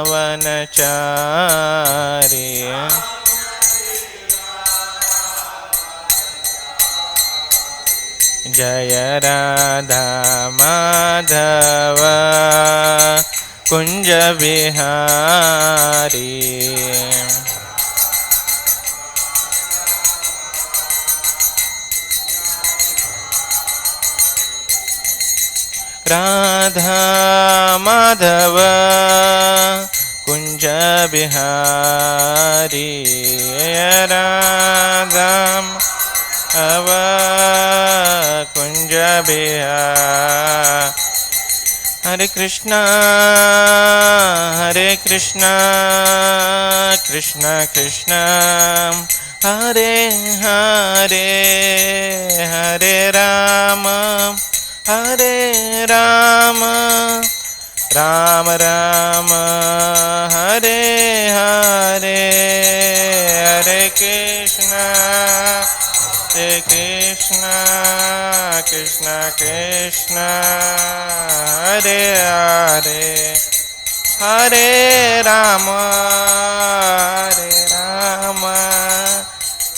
वनचारी जय Radha Madhav Kunj Bihari Radha Madhav Kunj Bihari Radha Madhav Kunj Bihari Hare Krishna Krishna Krishna Hare Hare Hare Ram Ram Ram Hare Hare Hare Krishna Krishna Krishna Krishna Hare Hare Hare Ram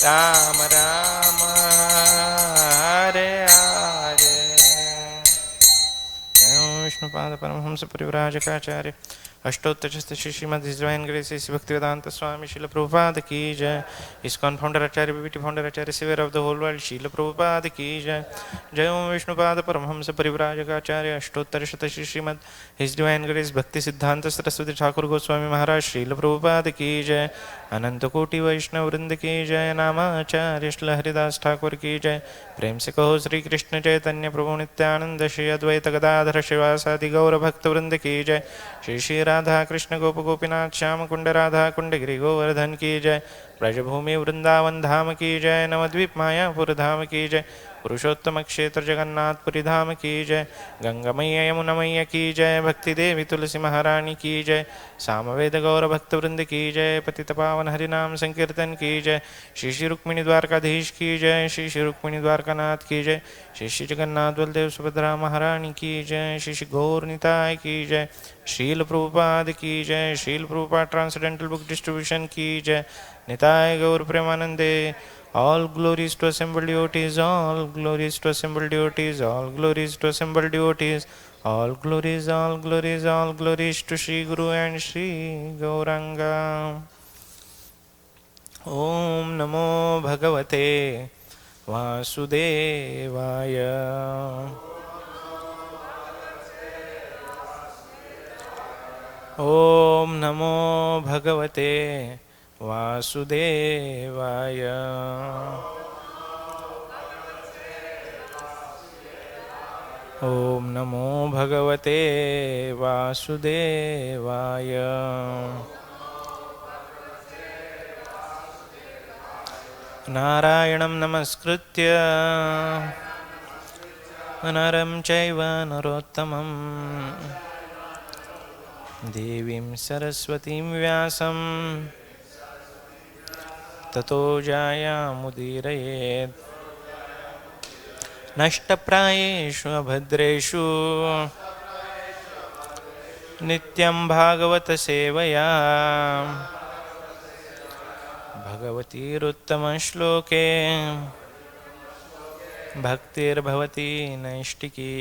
Ram Ram Hare Hare. Vishnupada Paramahamsa परिव्राजकाचार्य अष्टोत्तर Srimad divine grace Bhaktivedanta Swami Srila Prabhupada की जय। ISKCON founder acharya BBT founder acharya saviour of the whole world Srila Prabhupada की जय। जय ओम विष्णुपाद परमहंस परिव्राजकाचार्य अष्टोत्तर श्रीमद् his divine grace Bhaktisiddhanta Saraswati Thakur Goswami महाराज श्रील प्रभुपाद की जय। अनंत कोटि वैष्णव वृंद की जय। नामाचार्य श्री हरिदास ठाकुर की जय। प्रेम से कहो श्री कृष्ण चैतन्य प्रभु नित्यानंद श्री अद्वैत गदाधर शिवासादि गौर भक्त वृंद की जय। श्री श्री राधा कृष्ण गोप गोपीनाथ श्याम कुंड राधा कुंड गिरि गोवर्धन की जय। ब्रजभूमि वृंदावन धाम की जय। नवद्वीप मायापुर धाम की जय। पुरुषोत्तम क्षेत्र जगन्नाथपुरी धाम की जय। गंगा मैया यमुना मैया की जय। भक्ति देवी तुलसी महारानी की जय। सामवेद गौर भक्त वृंद की जय। पतित पावन हरिनाम संकीर्तन की जय। श्री श्री रुक्मिणी द्वारकाधीश की जय। श्री श्री रुक्मिणी द्वारकानाथ की जय। श्री श्री जगन्नाथ बलदेव सुभद्रा महारानी की जय। श्री श्री गौर निताय की जय। श्रील प्रभुपाद की जय। Srila Prabhupada transcendental book distribution की जय। निताय गौर प्रेमानंदे। All glories to assembled devotees, all glories to assembled devotees, all glories to assembled devotees, all glories, all glories, all glories to Shri Guru and Shri Gauranga. Om Namo Bhagavate Vasudevaya. Om Namo Bhagavate Vasudevaya. Om Namo Bhagavate Vasudevaya. Narayanam namaskritya naram chaiva narottamam devim saraswatim vyasam ततो जायामुदीरयेत्। नष्टप्रायेषु अभद्रेषु नित्यं भागवत सेवया भगवतीरुत्तमश्लोके भक्तिर्भवति नैष्टिकी।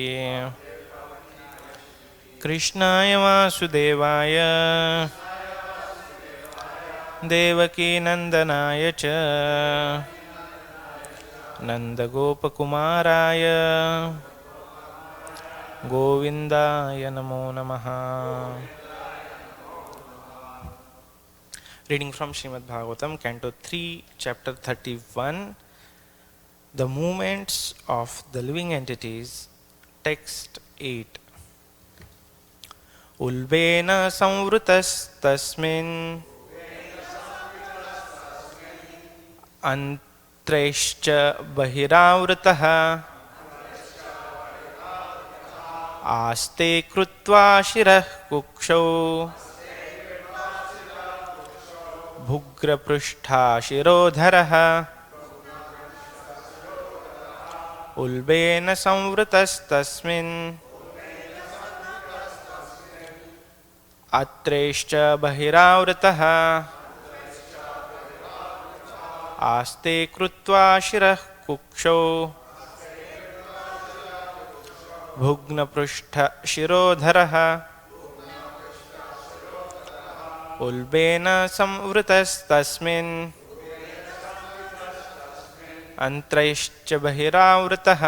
कृष्णाय वासुदेवाय देवकी नंदनाय च नंदगोपकुमाराय गोविंदाय नमो नमः। Reading from Srimad Bhagavatam, Canto 3, Chapter 31, The Movements of the Living Entities, Text 8. Ulbena saṁvṛtas tasmin antraiś bahir āste kṛtvā śiraḥ kukṣau bhugna-pṛṣṭha-śirodharaḥ ulbena saṁvṛtas tasmin अत्रैश्च बहिरावृतः आस्ते कृत्वा शिरः कुक्षौ भुग्न-पृष्ठ-शिरोधरः उल्बेन saṁvṛtas-तस्मिन् antraiś बहिरावृतः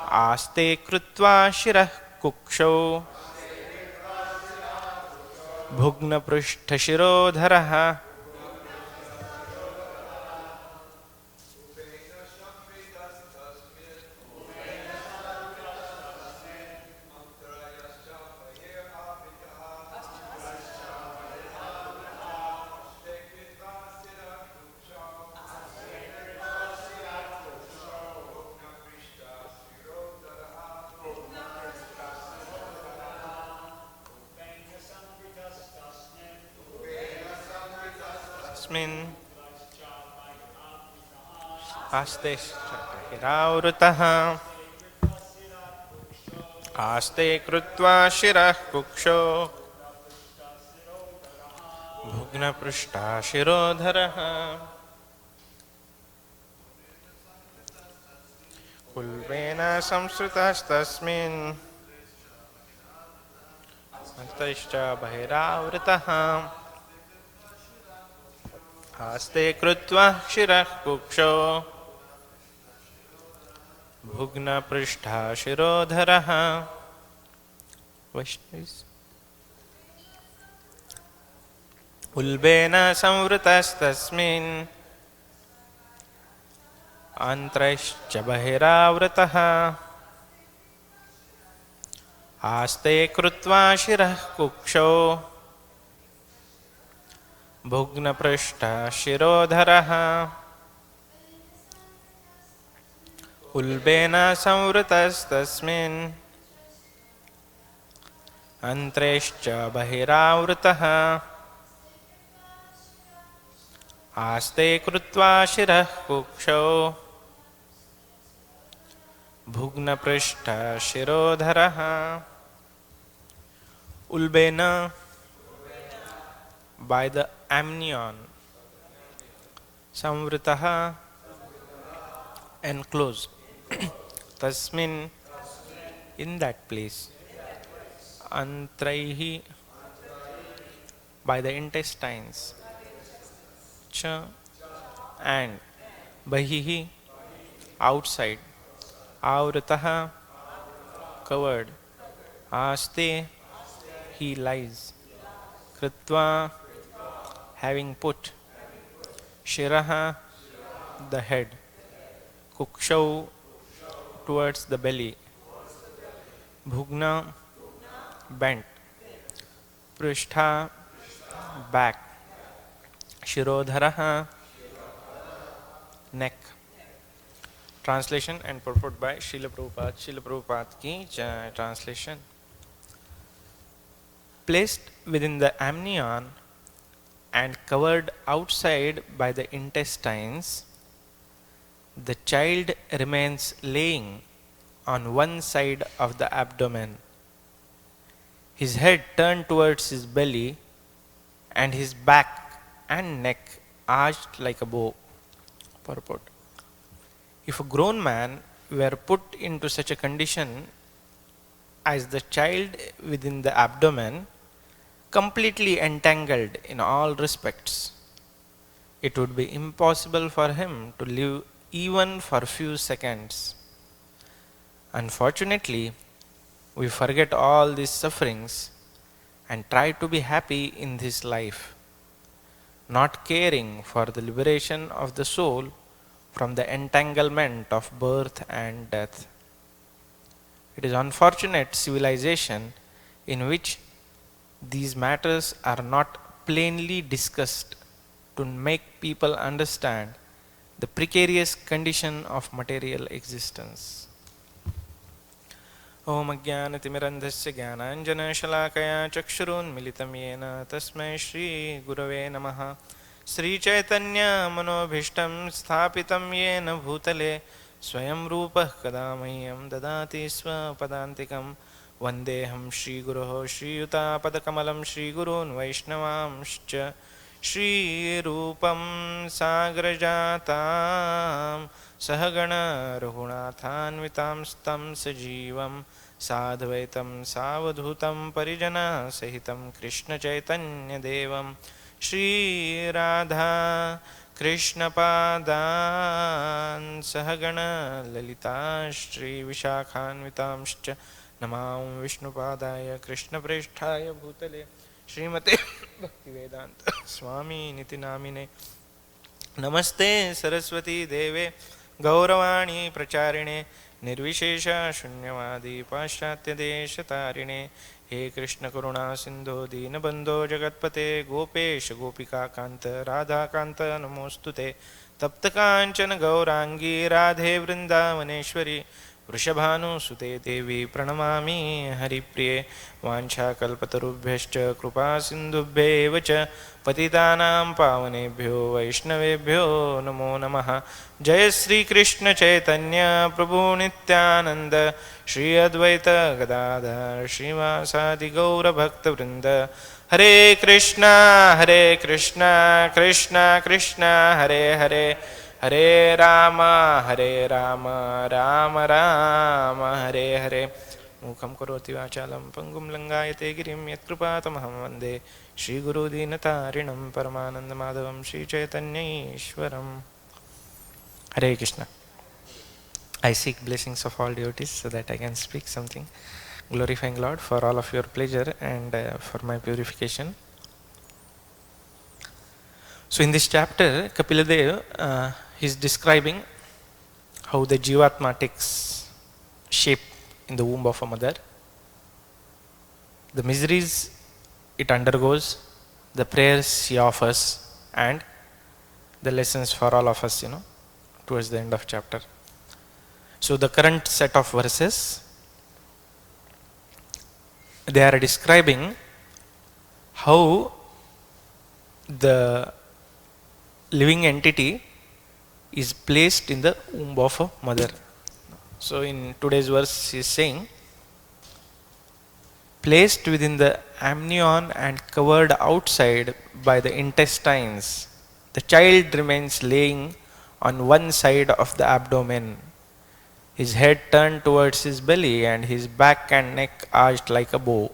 āste kṛtvā शिरः kukṣau bhugna-pṛṣṭha-śirodharaḥ tasmin āste bahir āste kṛtvā śiraḥ kukṣau bhugna-pṛṣṭha-śirodharaḥ ulbena saṁvṛtas-tasmin antraiś bahir āste kṛtvā śiraḥ kukṣau bhugna-pṛṣṭha-śirodharaḥ. ulbena saṁvṛtas-tasmin antraiś bahir āste kṛtvā śiraḥ kukṣau bhugna-pṛṣṭha-śirodharaḥ ulbena saṁvṛtas-tasmin antraiś bahir āste kṛtvā śiraḥ kukṣau bhugna-pṛṣṭha-śirodharaḥ ulbena by the amnion, saṁvṛtaḥ enclosed, tasmin in that place, antraiḥ by the intestines, cha and bahiḥ outside, āvṛtaḥ covered, āste he lies, kṛtvā having put, śiraḥ the head, kukṣau towards the belly, bhugna bent, pṛṣṭha back, śirodharaḥ neck. Translation and purport by Srila Prabhupada. Srila Prabhupada ki jai. Translation. Placed within the amnion and covered outside by the intestines, the child remains laying on one side of the abdomen, his head turned towards his belly and his back and neck arched like a bow. Purport. If a grown man were put into such a condition as the child within the abdomen, completely entangled in all respects, it would be impossible for him to live even for a few seconds. Unfortunately, we forget all these sufferings and try to be happy in this life, not caring for the liberation of the soul from the entanglement of birth and death. It is unfortunate civilization in which these matters are not plainly discussed to make people understand the precarious condition of material existence. Om Ajnana-timirandhasya Jnananjana-shalakaya Chakshurunmilitam Yena Tasmai Shri Gurave Namaha. Sri Chaitanya Manobhishtam Sthapitam Yena Bhutale Swayam Rupah Kada Mahyam Dadati Swapadantikam Vandeham Shri Guroho Shri Yutapadakammalam Shri Gurun Vaishnavamscha Shri Rupam Sagrajatam Sahagana Raghunathanvitam Stam Sajivam Sadhvaitam Savadhutam Parijana Sahitam Krishna Chaitanya Devam Shri Radha Krishna Padan Sahagana Lalita Shri Vishakhanvitamscha Namam Vishnu Padaya Krishna Preshthaya Bhutale Srimate Bhaktivedanta Swami Niti Namine Namaste Saraswati Deve Gauravani Pracharine Nirvishesha Shunyavadi Paschatya Deshatarine He Krishna Karuna Sindho Deenabandho Jagatpate Gopesh Gopika Kanta Radha Kanta Namostute Tapta Kanchana Gaurangi Radhe Vrindavaneshwari Vrishabhanu Sute Devi Pranamami Haripriye Vancha Kalpatarubhyascha Krupa Sindhubhyev cha Patitanam Pavanebhyo Vaishnavebhyo Namo Namaha Jai Sri Krishna Chaitanya Prabhu Nityananda Shri Advaita Gadadhar Srivasadi Gaura Bhakta Vrinda Hare Krishna Krishna Krishna Hare Hare Hare Rama Rama Rama Hare Hare Mukham karoti vachalam pangum langayate girim yatkrupatamaham vande Shri Guru Dinatarinam Paramananda Madhavam Shri Chaitanya Ishwaram. Hare Krishna. I seek blessings of all devotees so that I can speak something glorifying Lord for all of your pleasure and for my purification. So in this chapter, Kapiladev is describing how the Jivatma takes shape in the womb of a mother, the miseries it undergoes, the prayers he offers, and the lessons for all of us, towards the end of chapter. So the current set of verses, they are describing how the living entity is placed in the womb of a mother. So in today's verse he is saying, placed within the amnion and covered outside by the intestines, the child remains laying on one side of the abdomen, his head turned towards his belly and his back and neck arched like a bow.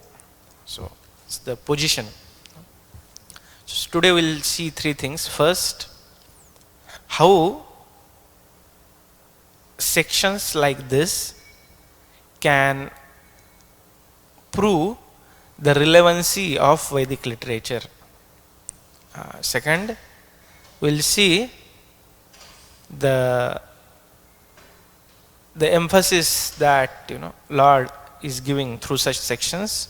So it's the position. So today we'll see three things. First, how sections like this can prove the relevancy of Vedic literature. Second, we'll see the emphasis that Lord is giving through such sections.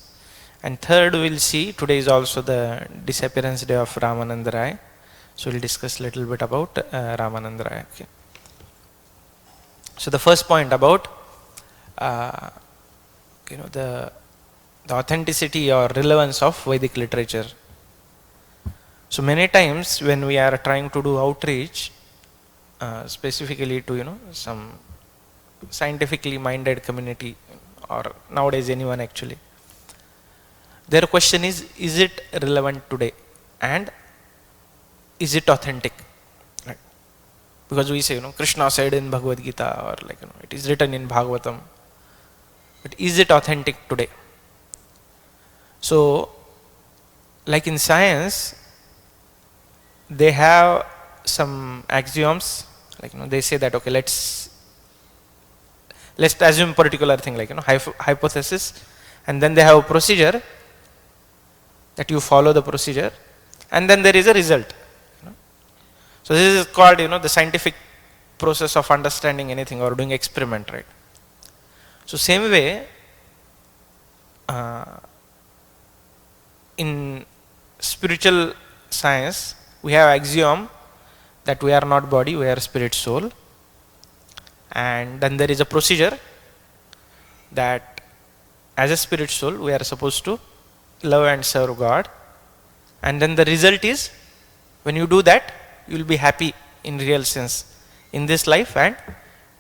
And third, we'll see today is also the disappearance day of Ramananda Rai. So we'll discuss a little bit about Ramananda Rai. Okay. So the first point about the authenticity or relevance of Vedic literature. So many times when we are trying to do outreach, specifically to some scientifically minded community, or nowadays anyone actually, their question is it relevant today and is it authentic? Right? Because we say Krishna said in Bhagavad Gita, or it is written in Bhagavatam, but is it authentic today? So like in science, they have some axioms, they say that okay, let's assume particular thing hypothesis, and then they have a procedure that you follow the procedure, and then there is a result. So this is called the scientific process of understanding anything or doing experiment, right? So same way, in spiritual science, we have axiom that we are not body, we are spirit, soul. And then there is a procedure that as a spirit soul, we are supposed to love and serve God. And then the result is, when you do that, you will be happy in real sense in this life, and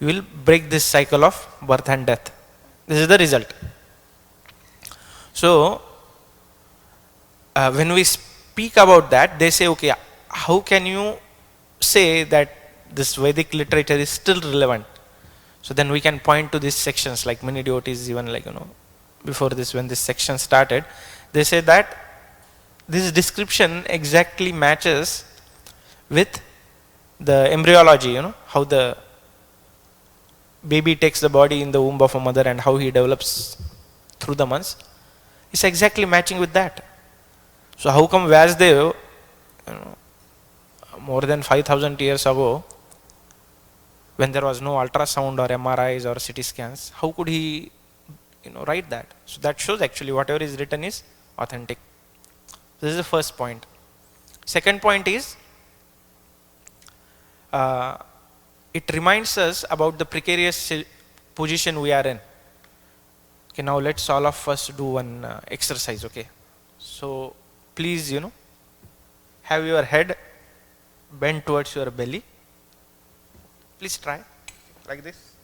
you will break this cycle of birth and death. This is the result. So when we speak about that, they say, okay, how can you say that this Vedic literature is still relevant? So then we can point to these sections, like many devotees, even like, before this, when this section started, they say that this description exactly matches with the embryology, how the baby takes the body in the womb of a mother and how he develops through the months. It's exactly matching with that. So how come Vyasdev, more than 5,000 years ago, when there was no ultrasound or MRIs or CT scans, how could he write that? So that shows actually whatever is written is authentic. This is the first point. Second point is, it reminds us about the precarious position we are in. Okay, now let's all of us do one exercise, okay? So please, have your head bent towards your belly. Please try, like this.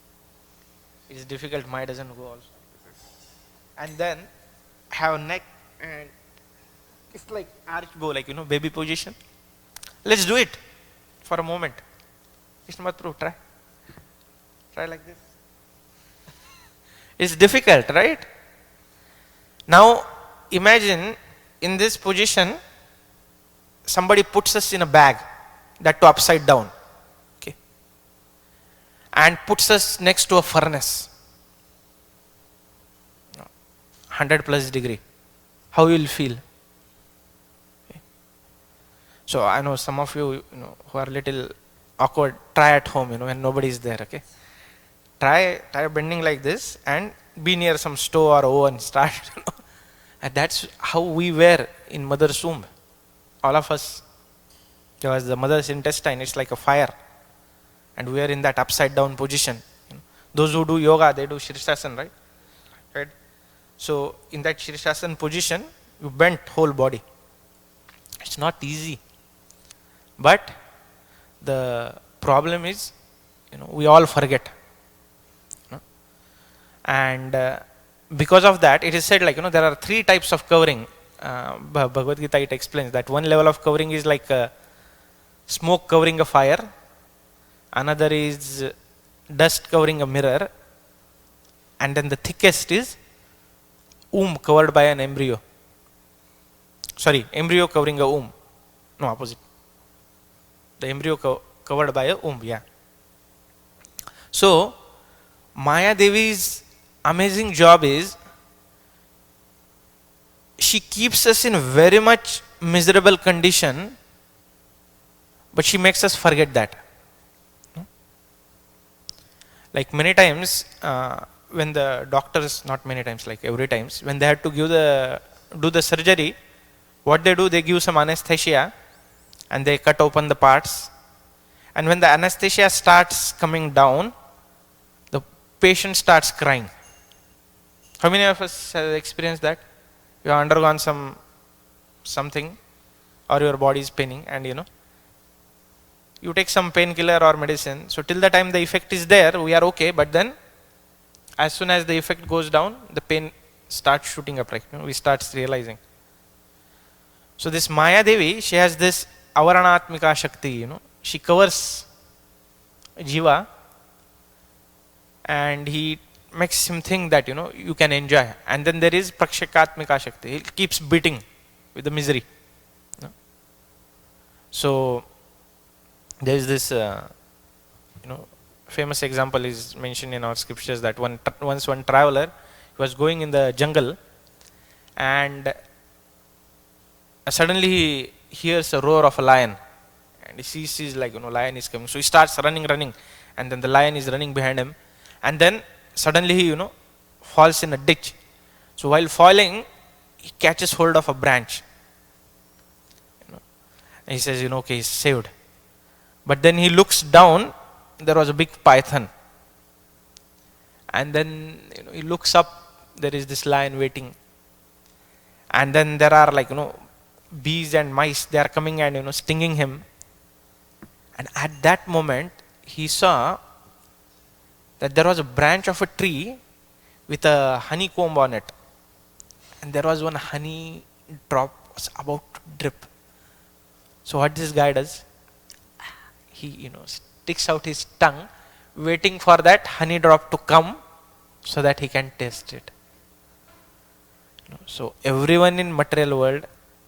It's difficult, mine doesn't go also. And then have neck and it's like arch bow, like, baby position. Let's do it for a moment. Try. Try like this. It's difficult, right? Now imagine in this position somebody puts us in a bag, that too upside down, okay, and puts us next to a furnace, 100+ degree. How you will feel? Okay. So I know some of you, who are little awkward, try at home, when nobody is there, okay? Try bending like this and be near some stove or oven, start, And that's how we were in mother's womb. All of us, because the mother's intestine, it's like a fire. And we are in that upside down position. Those who do yoga, they do Shirshasana, right? So in that Shirshasana position, you bent whole body. It's not easy. But the problem is, we all forget. And because of that, it is said, like, there are 3 types of covering. Bhagavad Gita, it explains that one level of covering is like smoke covering a fire. Another is dust covering a mirror. And then the thickest is womb covered by an embryo. Sorry, embryo covering a womb. No, opposite. The embryo covered by a womb, yeah. So, Maya Devi's amazing job is, she keeps us in very much miserable condition, but she makes us forget that. Like many times, when the doctors, not many times, like every times, when they had to do the surgery, what they do, they give some anesthesia and they cut open the parts. And when the anesthesia starts coming down, the patient starts crying. How many of us have experienced that? You have undergone something, or your body is paining, and you take some painkiller or medicine. So till the time the effect is there, we are okay. But then, as soon as the effect goes down, the pain starts shooting up. Right? We start realizing. So this Maya Devi, she has this avaranatmika shakti. She covers jiva, and he makes him think that you can enjoy. And then there is prakshakatmika shakti. He keeps beating with the misery. So there is this famous example is mentioned in our scriptures, that once one traveler was going in the jungle, and suddenly he hears a roar of a lion, and he sees like lion is coming. So he starts running, and then the lion is running behind him, and then suddenly he falls in a ditch. So while falling, he catches hold of a branch. And he says, okay, he's saved. But then he looks down, there was a big python. And then he looks up, there is this lion waiting. And then there are like bees and mice, they are coming and stinging him. And at that moment, he saw that there was a branch of a tree with a honeycomb on it. and there was one honey drop was about to drip. So what this guy does, he sticks out his tongue, waiting for that honey drop to come so that he can taste it. So everyone in material world,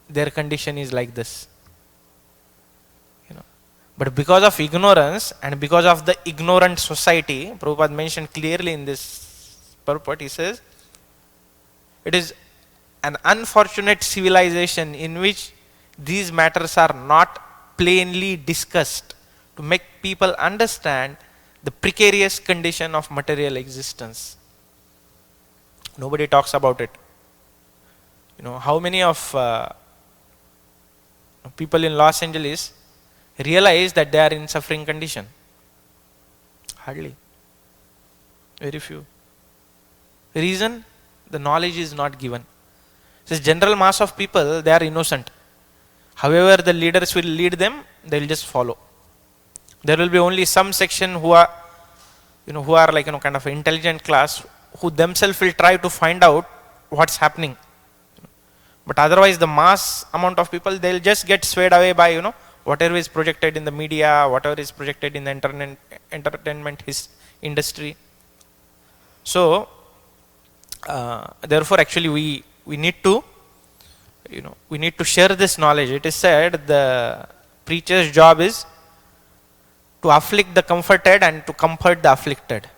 their condition is like this. But because of ignorance and because of the ignorant society, Prabhupada mentioned clearly in this purport, he says, it is an unfortunate civilization in which these matters are not plainly discussed to make people understand the precarious condition of material existence. Nobody talks about it. How many of people in Los Angeles realize that they are in suffering condition? Hardly. Very few. Reason? The knowledge is not given. Says general mass of people, they are innocent. However, the leaders will lead them, they will just follow. There will be only some section who are, like kind of intelligent class, who themselves will try to find out what's happening. But otherwise, the mass amount of people, they'll just get swayed away by whatever is projected in the media, whatever is projected in the entertainment industry. So, therefore, actually, we need to share this knowledge. It is said the preacher's job is to afflict the comforted and to comfort the afflicted.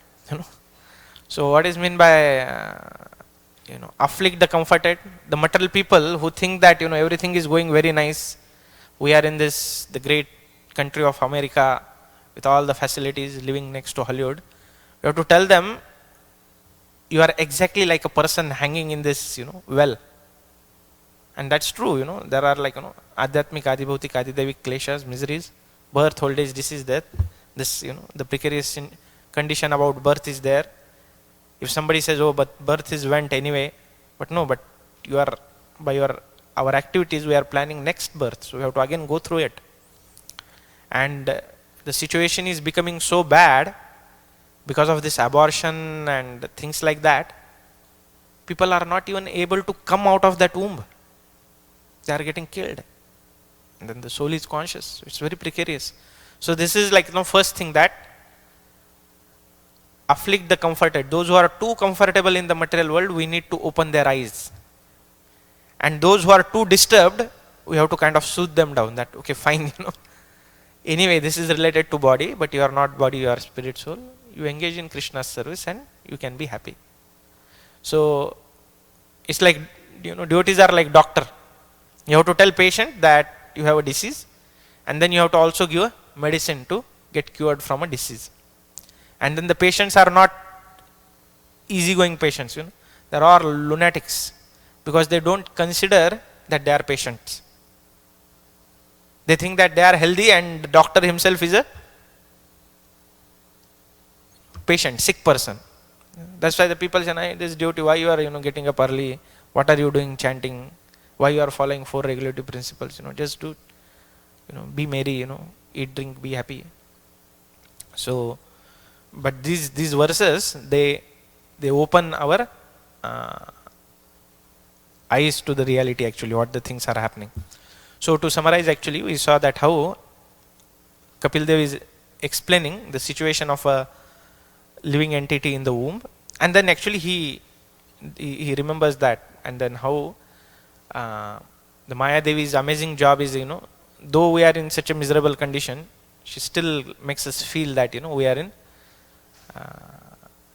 So, what is meant by afflict the comforted? The material people who think that everything is going very nice. We are in the great country of America with all the facilities, living next to Hollywood. You have to tell them, you are exactly like a person hanging in this well. And that's true. There are like adhyatmik, adibhautik, adidevik kleshas, miseries, birth, old age, disease, death. This the precarious condition about birth is there. If somebody says, oh, but birth is went anyway, but no, but you are by our activities we are planning next birth, so we have to again go through it. And the situation is becoming so bad because of this abortion and things like that. People are not even able to come out of that womb. They are getting killed. And then the soul is conscious. It's very precarious. So this is like first thing, that afflict the comforted. Those who are too comfortable in the material world, we need to open their eyes. And those who are too disturbed, we have to kind of soothe them down. That okay, fine, Anyway, this is related to body, but you are not body, you are spirit, soul. You engage in Krishna's service and you can be happy. So it's like devotees are like doctor. You have to tell patient that you have a disease, and then you have to also give a medicine to get cured from a disease. And then the patients are not easygoing patients. There are lunatics, because they don't consider that they are patients. They think that they are healthy and the doctor himself is a patient, sick person. That's why the people say, this duty, why you are getting up early, what are you doing chanting, why you are following 4 regulative principles, just do, be merry, eat, drink, be happy. So, but these verses, they open our eyes to the reality, actually, what the things are happening. So to summarize, actually, we saw that how Kapil Dev is explaining the situation of a living entity in the womb, and then actually he remembers that, and then how the Maya Devi's amazing job is, though we are in such a miserable condition, she still makes us feel that we are in.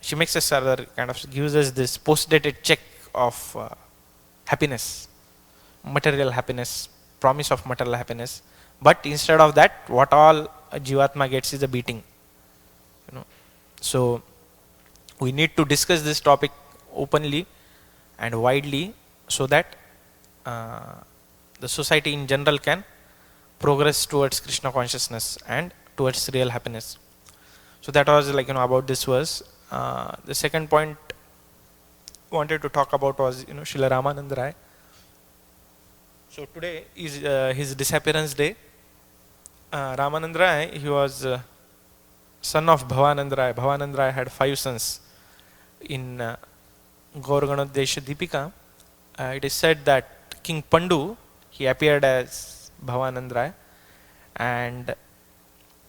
She makes us kind of gives us this post-dated check of happiness, material happiness, promise of material happiness. But instead of that, what all a Jivatma gets is a beating. So we need to discuss this topic openly and widely, so that the society in general can progress towards Krishna consciousness and towards real happiness. So that was like about this verse. The second point wanted to talk about was Srila Ramananda Rai. So today is his disappearance day. Ramananda Rai, he was son of Bhavananda Rai. Bhavananda Rai had 5 sons. In Gaur Ganodesha Deepika, it is said that King Pandu, he appeared as Bhavanandra, and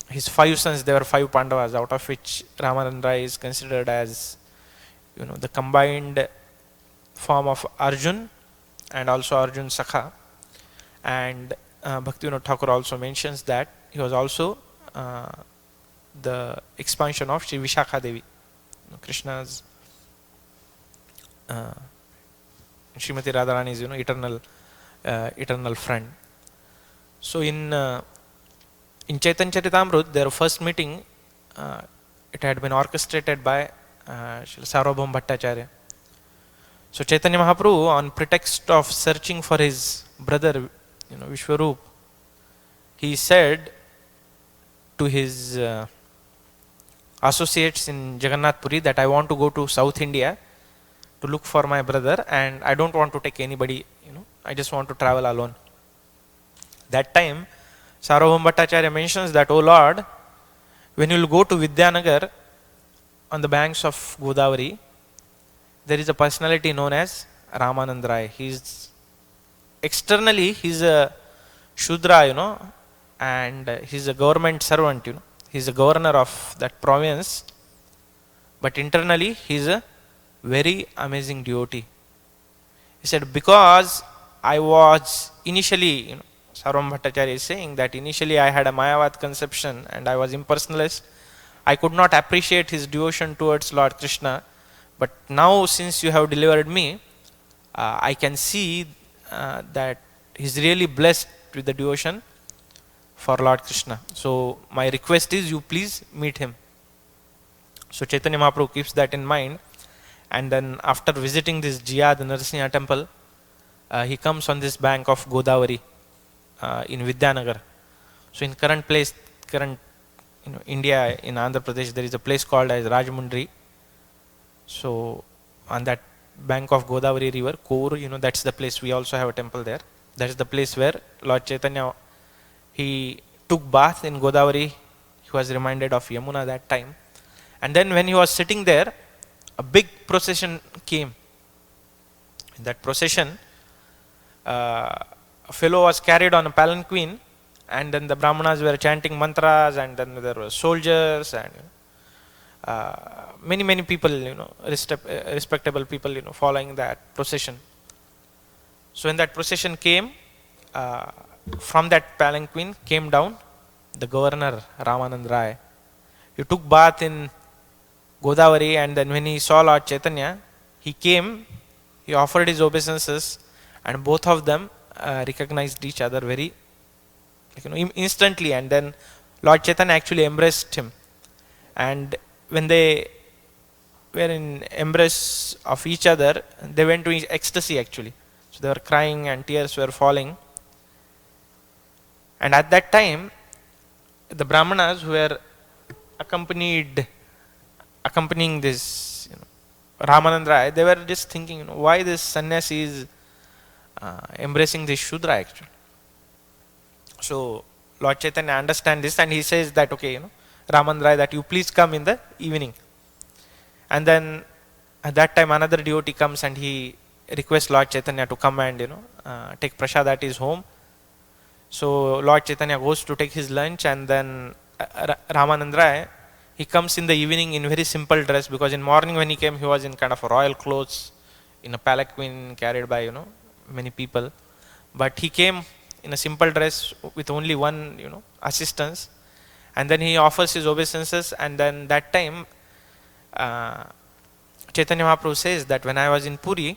his 5 sons, there were 5 Pandavas, out of which Ramanandra is considered as, the combined form of Arjun and also Arjun Sakha. And Bhaktivinoda Thakur also mentions that he was also the expansion of Shri Vishakha Devi, Krishna's Srimati Radharani's eternal friend. So in Chaitanya Charitamrita, their first meeting, it had been orchestrated by Srila Sarvabhauma Bhattacharya. So Chaitanya Mahaprabhu, on pretext of searching for his brother, Vishwarup, he said to his associates in Jagannath Puri that I want to go to South India to look for my brother, and I don't want to take anybody, I just want to travel alone. That time, Sarvabhauma Bhattacharya mentions that, "O Lord, when you will go to Vidyanagar on the banks of Godavari, there is a personality known as Ramanandra. Externally, he's a Shudra, and he's a government servant, he's a governor of that province, but internally, he's a very amazing devotee." He said, because I was initially, Sarvabhauma Bhattacharya is saying that initially I had a Mayavad conception and I was impersonalist. I could not appreciate his devotion towards Lord Krishna, but now since you have delivered me, I can see that he's really blessed with the devotion for Lord Krishna. So my request is you please meet him. So Chaitanya Mahaprabhu keeps that in mind, and then after visiting this Jiyad Narasimha temple, he comes on this bank of Godavari in Vidyanagar. So in current India, in Andhra Pradesh, there is a place called as Rajmundri. So on that bank of Godavari river, Kour, that's the place. We also have a temple there. That is the place where Lord Chaitanya, he took bath in Godavari. He was reminded of Yamuna that time. And then when he was sitting there, a big procession came. In that procession, a fellow was carried on a palanquin, and then the Brahmanas were chanting mantras, and then there were soldiers and many people, respectable people, following that procession. So when that procession came, from that palanquin came down the governor Ramanand Rai. He took bath in Godavari, and then when he saw Lord Chaitanya, he came, he offered his obeisances, and both of them recognized each other very, instantly. And then Lord Chaitanya actually embraced him, and when they were in embrace of each other, they went to ecstasy actually. So they were crying and tears were falling. And at that time, the Brahmanas who were accompanying this Ramanandra, they were just thinking, why this sannyasi is embracing this Shudra actually. So Lord Chaitanya understands this, and he says that, okay, Ramanandra, that you please come in the evening. And then at that time another devotee comes and he requests Lord Chaitanya to come and take prasad at his home. So Lord Chaitanya goes to take his lunch, and then Ramanandra, he comes in the evening in very simple dress, because in morning when he came, he was in kind of royal clothes, in a palanquin carried by many people. But he came in a simple dress with only one assistance, and then he offers his obeisances. And then that time Chaitanya Mahaprabhu says that when I was in Puri,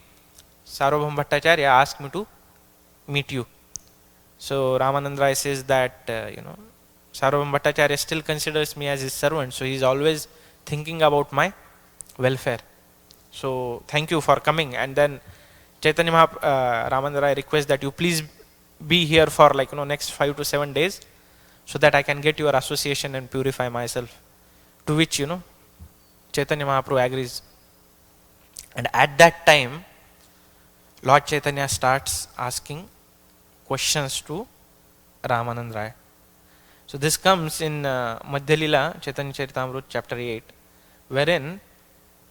Sarvabhauma Bhattacharya asked me to meet you. So Ramanandra says that Sarvabhauma Bhattacharya still considers me as his servant, so he is always thinking about my welfare. So thank you for coming. And then Chaitanya Ramanandra requests that you please be here for next 5 to 7 days, so that I can get your association and purify myself. To which Chaitanya Mahaprabhu agrees. And at that time, Lord Chaitanya starts asking questions to Ramanandra. So this comes in Madhya Lila, Chaitanya Charitamrita, chapter 8, wherein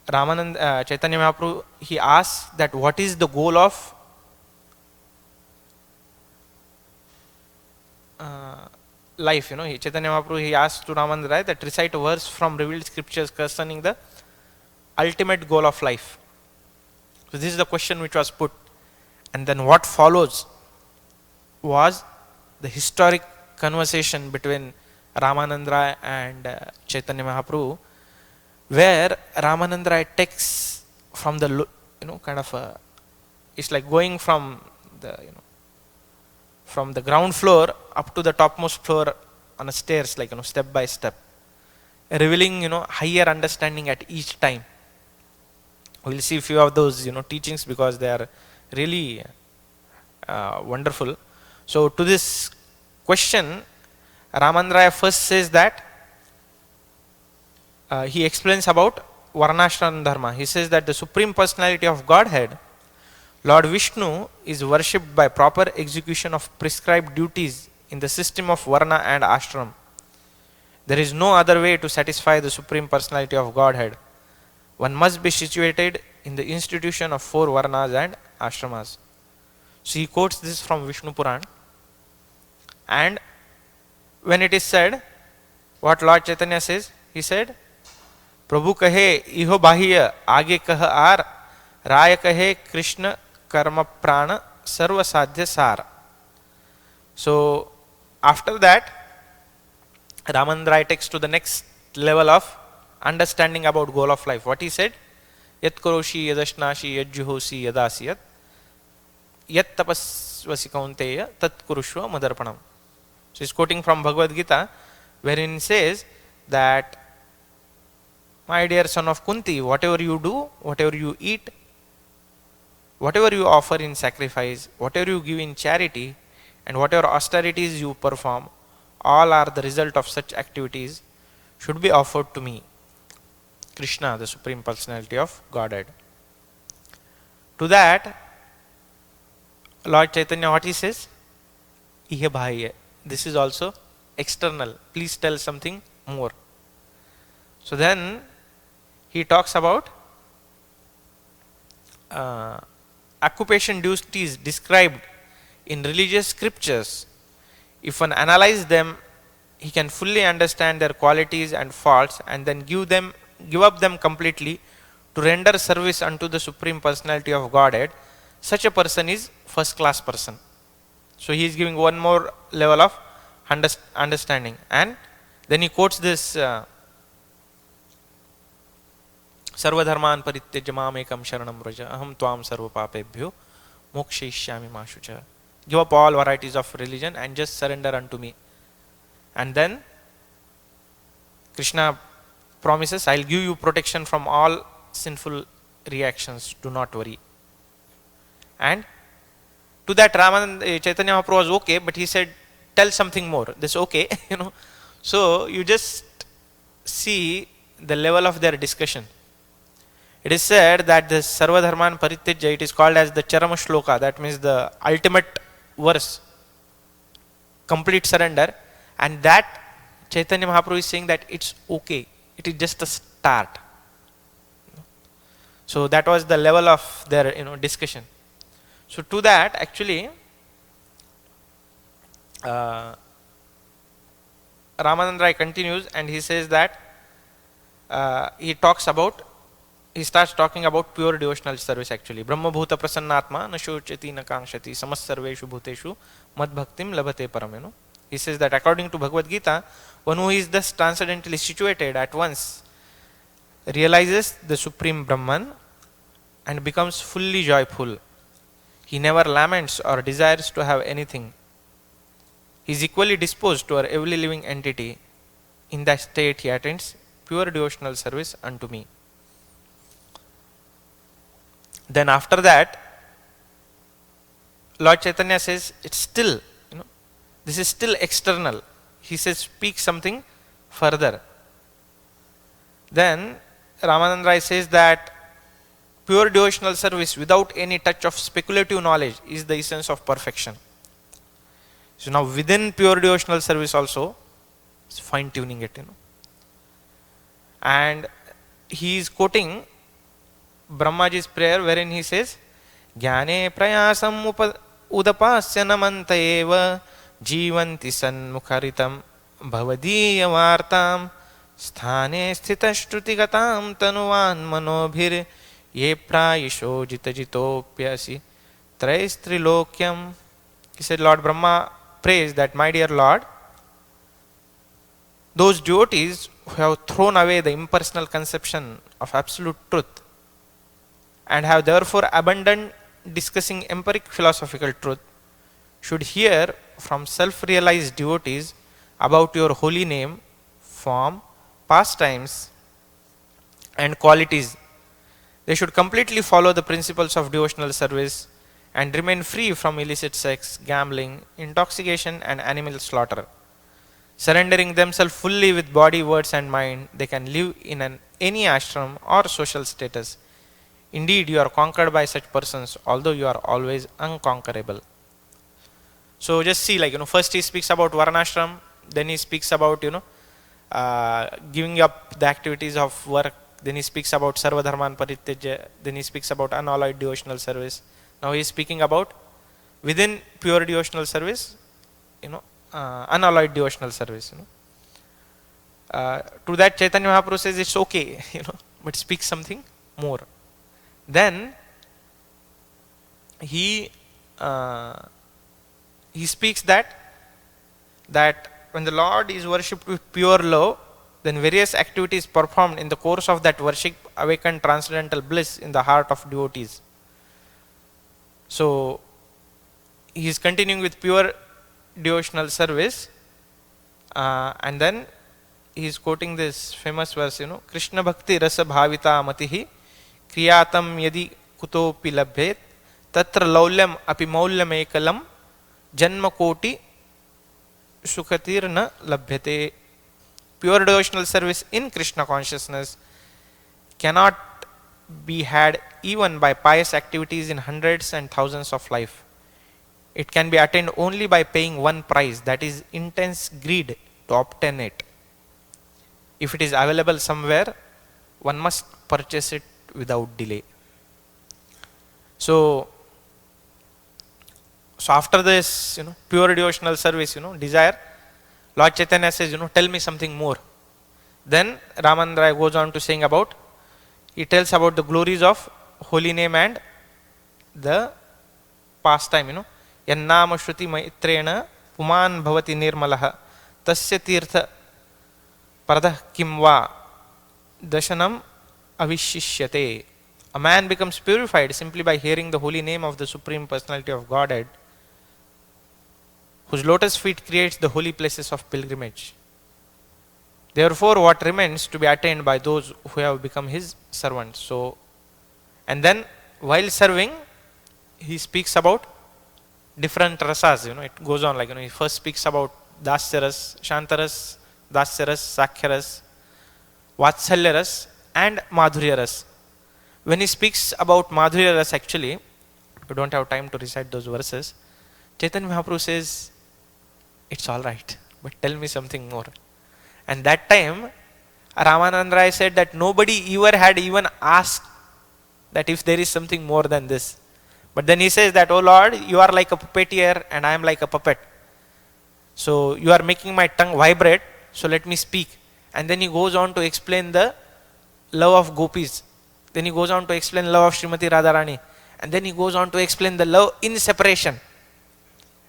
Chaitanya Mahaprabhu, he asks that what is the goal of life. Chaitanya Mahaprabhu, he asked to Ramananda Rai that recite a verse from revealed scriptures concerning the ultimate goal of life. So this is the question which was put. And then what follows was the historic conversation between Ramananda Rai and Chaitanya Mahaprabhu, where Ramananda Rai takes from the, it's like going from the, from the ground floor up to the topmost floor on a stairs, like, step by step, revealing, higher understanding at each time. We'll see a few of those, teachings, because they are really wonderful. So to this question, Ramananda Rai first says that he explains about Varnashram Dharma. He says that the Supreme Personality of Godhead, Lord Vishnu, is worshipped by proper execution of prescribed duties in the system of Varna and Ashram. There is no other way to satisfy the Supreme Personality of Godhead. One must be situated in the institution of 4 Varnas and Ashramas. So he quotes this from Vishnu Puran. And when it is said, what Lord Chaitanya says, he said, Prabhu kahe iho bahir aage kah ar, Raya kahe Krishna karma prana sarva sadhya sar. So after that, Ramananda Rai takes to the next level of understanding about goal of life. What he said, Yat karoshi yadashnashi yad juhosi yadasiyat yat tapasvasi kaunteya tat kurushva madarpanam. So he's quoting from Bhagavad Gita, wherein he says that, my dear son of Kunti, whatever you do, whatever you eat, whatever you offer in sacrifice, whatever you give in charity, and whatever austerities you perform, all are the result of such activities, should be offered to me, Krishna, the Supreme Personality of Godhead. To that, Lord Chaitanya, what he says? Ihe bahir. This is also external. Please tell something more. So then he talks about occupation duties described in religious scriptures. If one analyzes them, he can fully understand their qualities and faults, and then give up them completely to render service unto the Supreme Personality of Godhead. Such a person is first class person. So he is giving one more level of understanding. And then he quotes this Sarva dharman parityajya mam ekam sharanam vraja aham tvam sarva papebhyo mokshayishyami ma shucha. Give up all varieties of religion and just surrender unto me. And then Krishna promises, I'll give you protection from all sinful reactions, do not worry. And to that Chaitanya Mahaprabhu was okay, but he said, tell something more. This okay, So you just see the level of their discussion. It is said that the Sarva Dharman Parityajya, it is called as the Charama Shloka, that means the ultimate verse, complete surrender. And that Chaitanya Mahaprabhu is saying that it's okay, it is just a start. So that was the level of their discussion. So to that, actually, Ramananda Rai continues and he says that he starts talking about pure devotional service actually. Brahma bhuta prasannatma na shochati na kankshati samasarveshu bhuteshu mad bhaktim labhate param. He says that according to Bhagavad Gita, one who is thus transcendently situated at once realizes the Supreme Brahman and becomes fully joyful. He never laments or desires to have anything. He is equally disposed toward every living entity. In that state he attends pure devotional service unto me. Then after that, Lord Chaitanya says, it's still, this is still external. He says, speak something further. Then Ramananda Rai says that pure devotional service without any touch of speculative knowledge is the essence of perfection. So now within pure devotional service also, it's fine tuning it, And he is quoting Brahmaji's prayer wherein he says, Jnane prayasam udapasya namanta eva jivanti sanmukharitam भवदीयवार्तां स्थाने स्थितश्रुतिगतां तनुवान् मनोभिर् ये प्रायिषो जितजितोऽप्यसि त्रैस्त्रिलोक्यम्. He said, Lord Brahma prays that, my dear Lord, those devotees who have thrown away the impersonal conception of absolute truth and have therefore abandoned discussing empiric philosophical truth should hear from self-realized devotees about your holy name, form, pastimes and qualities. They should completely follow the principles of devotional service and remain free from illicit sex, gambling, intoxication and animal slaughter. Surrendering themselves fully with body, words and mind, they can live in any ashram or social status. Indeed, you are conquered by such persons, although you are always unconquerable. So just see, first he speaks about varnashram, then he speaks about, giving up the activities of work, then he speaks about sarva dharman parityajya, then he speaks about unalloyed devotional service. Now he is speaking about within pure devotional service, unalloyed devotional service. To that Chaitanya Mahaprabhu says it's okay, but speak something more. Then he speaks that when the Lord is worshipped with pure love, then various activities performed in the course of that worship awaken transcendental bliss in the heart of devotees. So he is continuing with pure devotional service, and then he is quoting this famous verse, Krishna bhakti rasa bhavita matihi kriyatam yadi kutopi labhet tatra laulyam api maulyam ekalam janma koti sukhatir na labhyate. Pure devotional service in Krishna consciousness cannot be had even by pious activities in hundreds and thousands of life. It can be attained only by paying one price, that is intense greed to obtain it. If it is available somewhere, one must purchase it without delay. So after this, pure devotional service, desire, Lord Chaitanya says, tell me something more. Then Ramananda goes on to saying about, he tells about the glories of holy name and the pastime, Yannama Shruti Maitrena Puman Bhavati Nirmalaha Tasya Tirtha Paradah Kimva Dashanam Avishishyate. A man becomes purified simply by hearing the holy name of the Supreme Personality of Godhead, whose lotus feet creates the holy places of pilgrimage. Therefore, what remains to be attained by those who have become his servants. So, and then while serving, he speaks about different rasas. It goes on he first speaks about dasyaras, shantaras, dasyaras, sakhyaras, vatsalyaras, and madhuryaras. When he speaks about madhuryaras, actually, we don't have time to recite those verses. Chaitanya Mahaprabhu says, it's all right, but tell me something more. And that time, Ramananda Rai said that nobody ever had even asked that if there is something more than this. But then he says that, oh Lord, you are like a puppeteer and I am like a puppet. So you are making my tongue vibrate, so let me speak. And then he goes on to explain the love of gopis. Then he goes on to explain love of Srimati Radharani. And then he goes on to explain the love in separation.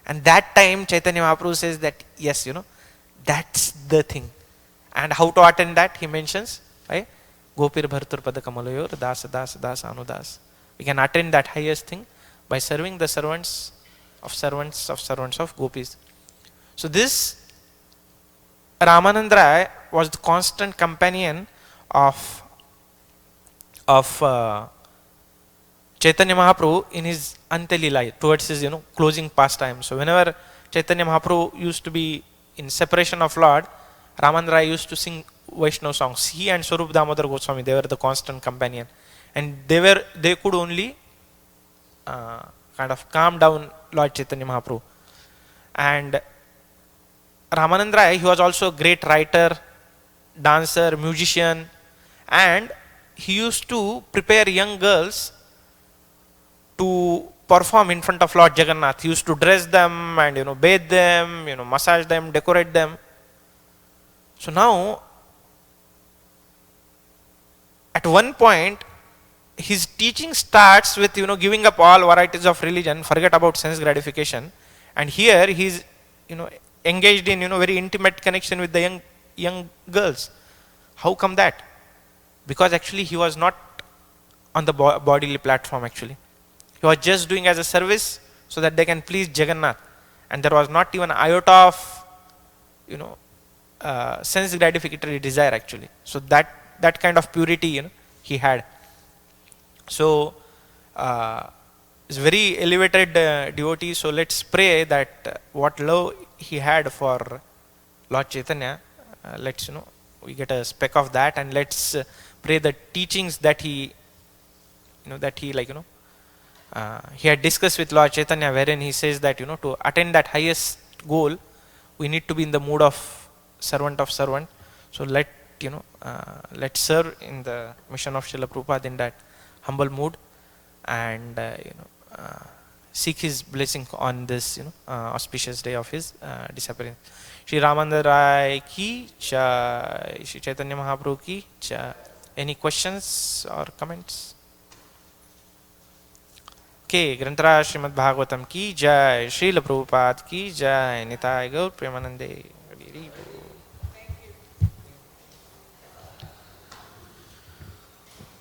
And that time Chaitanya Mahaprabhu says that, yes, that's the thing. And how to attain that, he mentions, right? Gopir Bhartur Pada Kamalayor, Das Das Das Anudas. We can attain that highest thing by serving the servants of gopis. So this Ramananda Rai was the constant companion of Chaitanya Mahaprabhu in his Antelila, towards his closing pastime. So whenever Chaitanya Mahaprabhu used to be in separation of Lord, Ramananda Rai used to sing Vaishnava songs. He and Swarup Damodar Goswami, they were the constant companion, and they could only kind of calm down Lord Chaitanya Mahaprabhu. And Ramananda Rai, he was also a great writer, dancer, musician, and he used to prepare young girls to perform in front of Lord Jagannath. He used to dress them and bathe them, massage them, decorate them. So now, at one point, his teaching starts with, giving up all varieties of religion, forget about sense gratification, and here he's, engaged in, very intimate connection with the young girls. How come that? Because actually he was not on the bodily platform. Actually, he was just doing as a service so that they can please Jagannath, and there was not even an iota of, sense gratificatory desire actually. So that kind of purity, he had. So is very elevated devotee. So let's pray that what love he had for Lord Chaitanya, let's we get a speck of that, and let's pray the teachings that he he had discussed with Lord Chaitanya, wherein he says that to attain that highest goal, we need to be in the mood of servant of servant. So let's serve in the mission of Srila Prabhupada in that humble mood, and seek his blessing on this auspicious day of his disappearance. Shri Ramananda ki jai, Shri Chaitanya Mahaprabhu ki jai. Any questions or comments? Okay, Granthara Srimad Bhagavatam ki jai, Srila Prabhupada ki jai, Nitai Gaur Premanande.